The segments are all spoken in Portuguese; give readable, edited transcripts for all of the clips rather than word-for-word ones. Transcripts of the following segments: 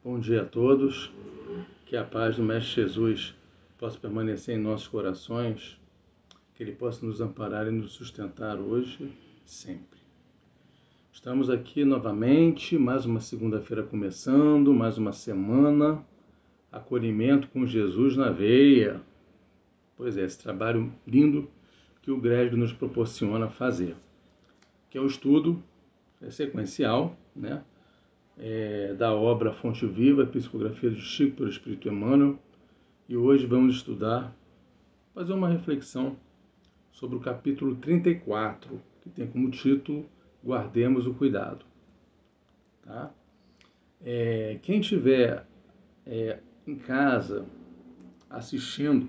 Bom dia a todos, que a paz do Mestre Jesus possa permanecer em nossos corações, que Ele possa nos amparar e nos sustentar hoje e sempre. Estamos aqui novamente, mais uma segunda-feira começando, mais uma semana, acolhimento com Jesus na veia. Pois é, esse trabalho lindo que o Grésio nos proporciona fazer, que é o estudo sequencial, né? Da obra Fonte Viva, Psicografia de Chico pelo Espírito Emmanuel, e hoje vamos estudar, fazer uma reflexão sobre o capítulo 34, que tem como título Guardemos o Cuidado. Tá? Quem estiver em casa assistindo,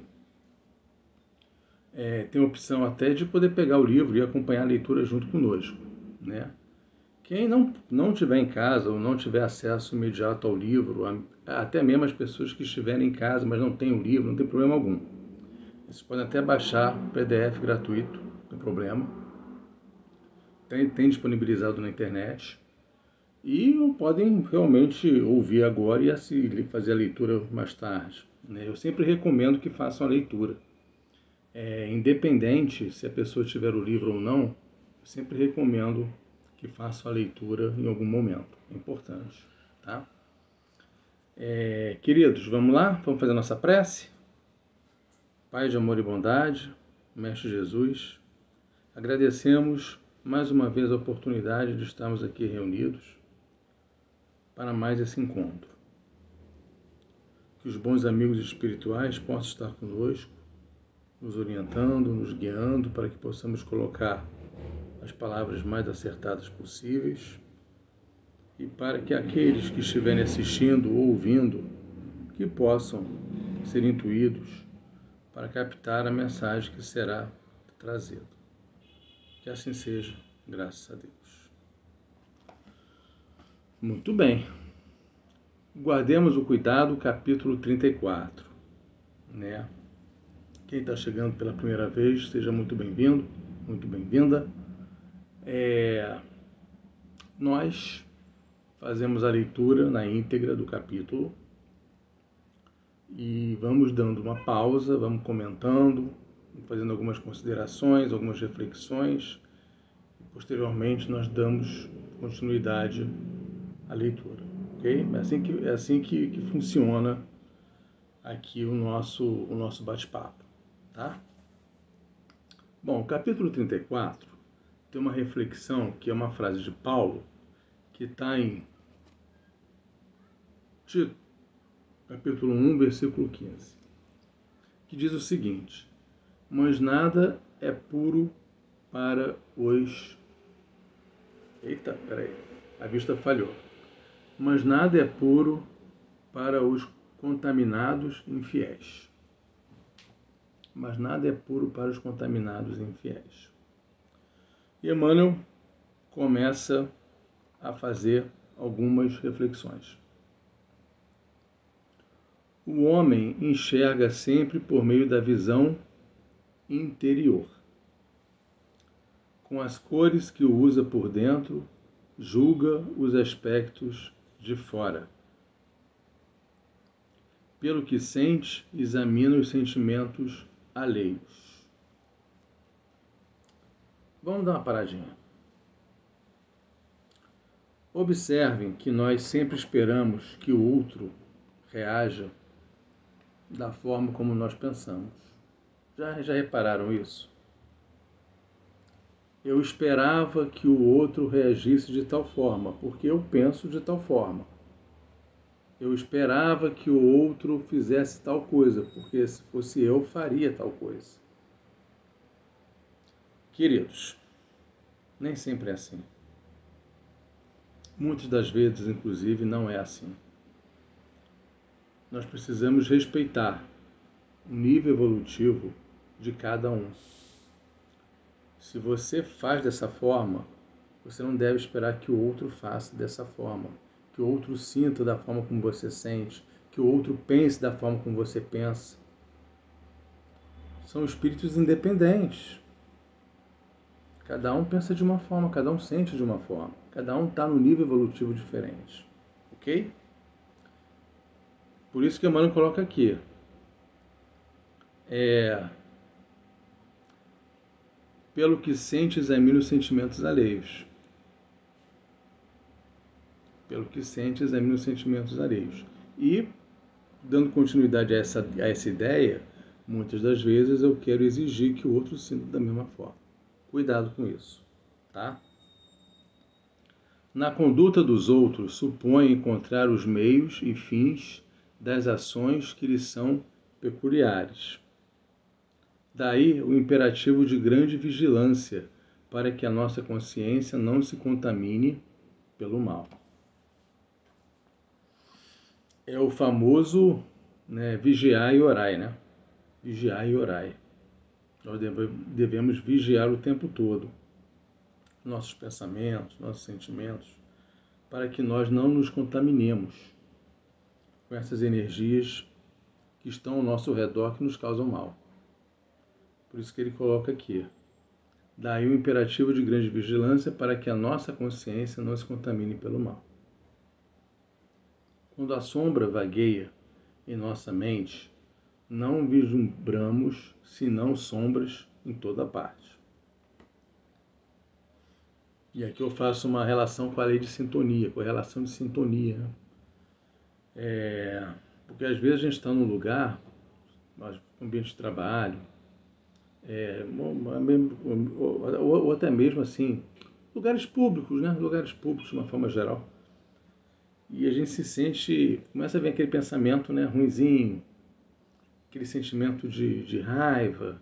tem a opção até de poder pegar o livro e acompanhar a leitura junto conosco, né? Quem não estiver em casa ou não tiver acesso imediato ao livro, até mesmo as pessoas que estiverem em casa, mas não têm o livro, não tem problema algum. Vocês podem até baixar o PDF gratuito, não tem problema. Tem disponibilizado na internet. E podem realmente ouvir agora e fazer a leitura mais tarde, né? Eu sempre recomendo que façam a leitura. Independente se a pessoa tiver o livro ou não, eu sempre recomendo que façam a leitura em algum momento. É importante, tá? Queridos, vamos lá? Vamos fazer a nossa prece? Pai de amor e bondade, Mestre Jesus, agradecemos mais uma vez a oportunidade de estarmos aqui reunidos para mais esse encontro. Que os bons amigos espirituais possam estar conosco, nos orientando, nos guiando, para que possamos colocar as palavras mais acertadas possíveis e para que aqueles que estiverem assistindo ou ouvindo, que possam ser intuídos para captar a mensagem que será trazida. Que assim seja, graças a Deus. Muito bem. Guardemos o cuidado, capítulo 34. Né? Quem está chegando pela primeira vez, seja muito bem-vindo, muito bem-vinda. Nós fazemos a leitura na íntegra do capítulo e vamos dando uma pausa, vamos comentando, fazendo algumas considerações, algumas reflexões. E posteriormente nós damos continuidade à leitura, ok? É assim que funciona aqui o nosso bate-papo, tá? Bom, o capítulo 34 tem uma reflexão que é uma frase de Paulo, que está em Tito, capítulo 1, versículo 15, que diz o seguinte: mas nada é puro para os... Eita, peraí, a vista falhou. Mas nada é puro para os contaminados infiéis. Mas nada é puro para os contaminados infiéis. E Emmanuel começa a fazer algumas reflexões. O homem enxerga sempre por meio da visão interior. Com as cores que o usa por dentro, julga os aspectos de fora. Pelo que sente, examina os sentimentos alheios. Vamos dar uma paradinha. Observem que nós sempre esperamos que o outro reaja da forma como nós pensamos. Já repararam isso? Eu esperava que o outro reagisse de tal forma, porque eu penso de tal forma. Eu esperava que o outro fizesse tal coisa, porque se fosse eu, faria tal coisa. Queridos, nem sempre é assim. Muitas das vezes, inclusive, não é assim. Nós precisamos respeitar o nível evolutivo de cada um. Se você faz dessa forma, você não deve esperar que o outro faça dessa forma, que o outro sinta da forma como você sente, que o outro pense da forma como você pensa. São espíritos independentes. Cada um pensa de uma forma, cada um sente de uma forma, cada um está num nível evolutivo diferente, ok? Por isso que Emmanuel coloca aqui. Pelo que sente, examine os sentimentos alheios. Pelo que sente, examine os sentimentos alheios. E, dando continuidade a essa ideia, muitas das vezes eu quero exigir que o outro sinta da mesma forma. Cuidado com isso, tá? Na conduta dos outros, supõe encontrar os meios e fins das ações que lhes são peculiares. Daí o imperativo de grande vigilância para que a nossa consciência não se contamine pelo mal. É o famoso, né, vigiar e orai, né? Vigiar e orai. Nós devemos vigiar o tempo todo nossos pensamentos, nossos sentimentos, para que nós não nos contaminemos com essas energias que estão ao nosso redor que nos causam mal. Por isso que ele coloca aqui. Daí o imperativo de grande vigilância para que a nossa consciência não se contamine pelo mal. Quando a sombra vagueia em nossa mente, não vislumbramos senão sombras em toda parte. E aqui eu faço uma relação com a lei de sintonia, com a relação de sintonia. Porque às vezes a gente está num lugar, ambiente de trabalho, ou até mesmo assim, lugares públicos, né? Lugares públicos de uma forma geral. E a gente se sente, começa a vir aquele pensamento, né, ruinzinho, aquele sentimento de raiva,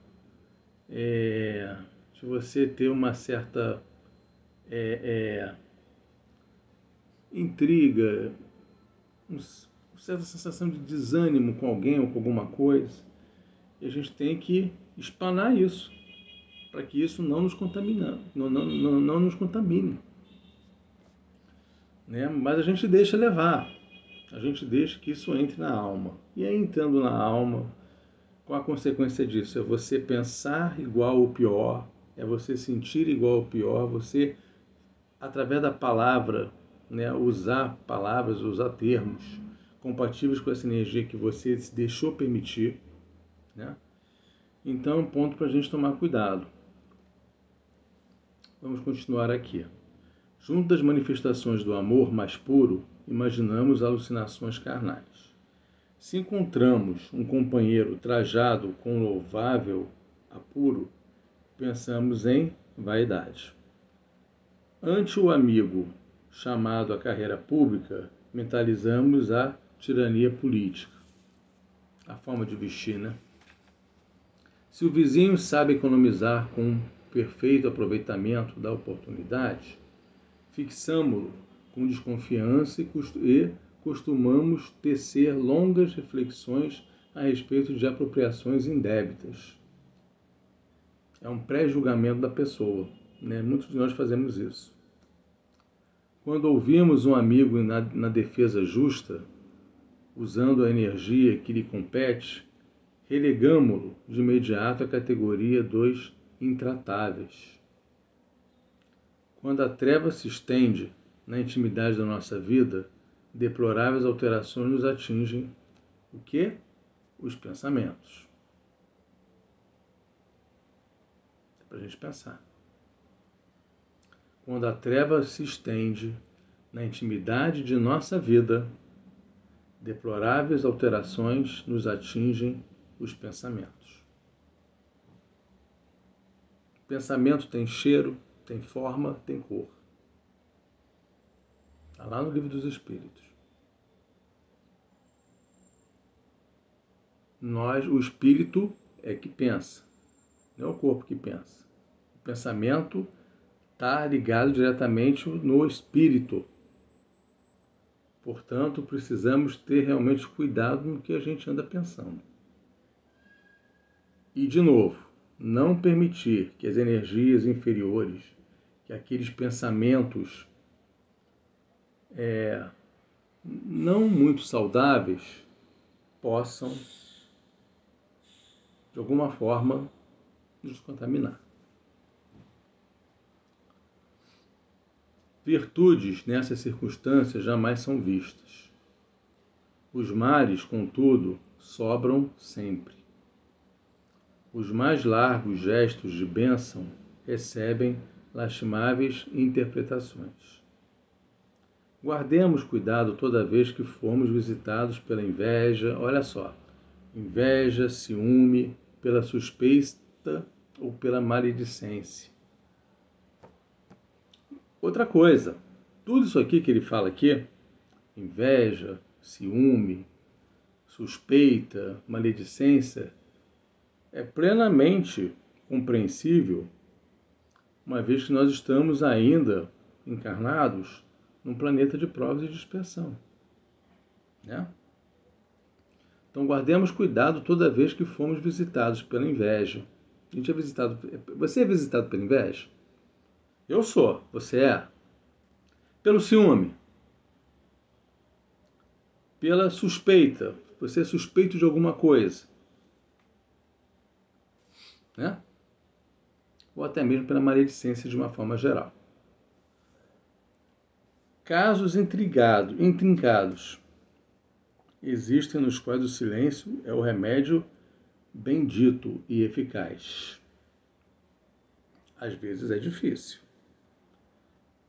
de você ter uma certa intriga, uma certa sensação de desânimo com alguém ou com alguma coisa. E a gente tem que espanar isso, para que isso não nos contamine, não nos contamine. Né? Mas a gente deixa levar, a gente deixa que isso entre na alma. E aí, entrando na alma, qual a consequência disso? É você pensar igual ao pior, é você sentir igual ao pior, você, através da palavra, né, usar palavras, usar termos compatíveis com essa energia que você se deixou permitir. Né? Então é um ponto para a gente tomar cuidado. Vamos continuar aqui. Junto das manifestações do amor mais puro, imaginamos alucinações carnais. Se encontramos um companheiro trajado com louvável apuro, pensamos em vaidade. Ante o amigo chamado à carreira pública, mentalizamos a tirania política. A forma de vestir, né? Se o vizinho sabe economizar com perfeito aproveitamento da oportunidade, fixamo-lo com desconfiança e costumamos tecer longas reflexões a respeito de apropriações indébitas. É um pré-julgamento da pessoa, né? Muitos de nós fazemos isso. Quando ouvimos um amigo na defesa justa, usando a energia que lhe compete, relegamo-lo de imediato à categoria dos intratáveis. Quando a treva se estende na intimidade da nossa vida, deploráveis alterações nos atingem o quê? Os pensamentos. É para a gente pensar. Quando a treva se estende na intimidade de nossa vida, deploráveis alterações nos atingem os pensamentos. Pensamento tem cheiro, tem forma, tem cor. Está lá no Livro dos Espíritos. O espírito é que pensa, não é o corpo que pensa. O pensamento está ligado diretamente no espírito. Portanto, precisamos ter realmente cuidado no que a gente anda pensando. E, de novo, não permitir que as energias inferiores, que aqueles pensamentos não muito saudáveis, possam, de alguma forma, nos contaminar. Virtudes nessas circunstâncias jamais são vistas. Os males, contudo, sobram sempre. Os mais largos gestos de bênção recebem lastimáveis interpretações. Guardemos cuidado toda vez que formos visitados pela inveja, olha só, inveja, ciúme, pela suspeita ou pela maledicência. Outra coisa, tudo isso aqui que ele fala aqui, inveja, ciúme, suspeita, maledicência, é plenamente compreensível, uma vez que nós estamos ainda encarnados num planeta de provas e de expiação, né? Então guardemos cuidado toda vez que formos visitados pela inveja. A gente é visitado. Você é visitado pela inveja? Eu sou. Você é? Pelo ciúme? Pela suspeita? Você é suspeito de alguma coisa? Né? Ou até mesmo pela maledicência de uma forma geral. Casos intrincados existem nos quais o silêncio é o remédio bendito e eficaz. Às vezes é difícil.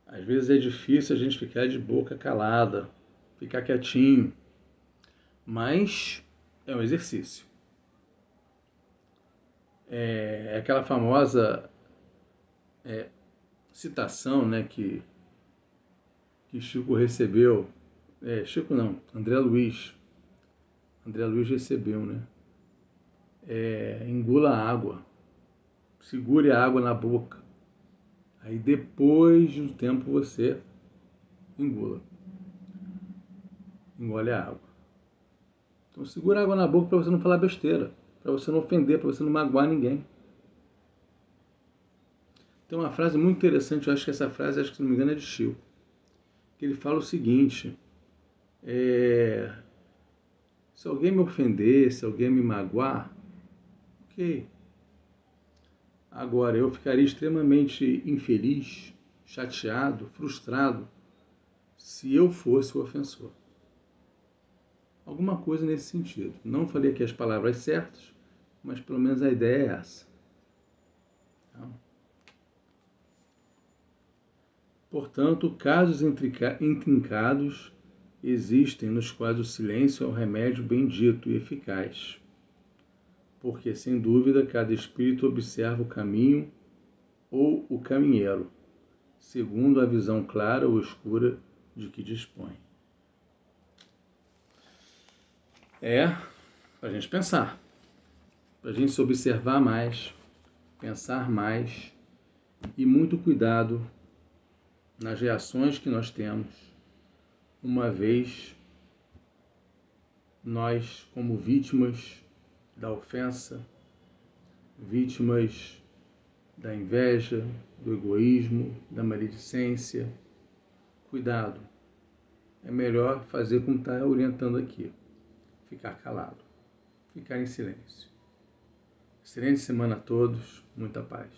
Às vezes é difícil a gente ficar de boca calada, ficar quietinho, mas é um exercício. É aquela famosa citação, né, que Chico recebeu. Chico não, André Luiz. André Luiz recebeu, né? Engula a água. Segure a água na boca. Aí depois de um tempo você engula. Engole a água. Então segura a água na boca para você não falar besteira, para você não ofender, para você não magoar ninguém. Tem uma frase muito interessante, eu acho que essa frase, se não me engano, é de Chico, que ele fala o seguinte: se alguém me ofender, se alguém me magoar, ok. Agora, eu ficaria extremamente infeliz, chateado, frustrado, se eu fosse o ofensor. Alguma coisa nesse sentido. Não falei aqui as palavras certas, mas pelo menos a ideia é essa. Tá? Portanto, casos intrincados existem nos quais o silêncio é um remédio bendito e eficaz, porque, sem dúvida, cada espírito observa o caminho ou o caminheiro, segundo a visão clara ou escura de que dispõe. Para a gente pensar, para a gente se observar mais, pensar mais e muito cuidado nas reações que nós temos, uma vez nós, como vítimas da ofensa, vítimas da inveja, do egoísmo, da maledicência. Cuidado. É melhor fazer como está orientando aqui. Ficar calado. Ficar em silêncio. Excelente semana a todos. Muita paz.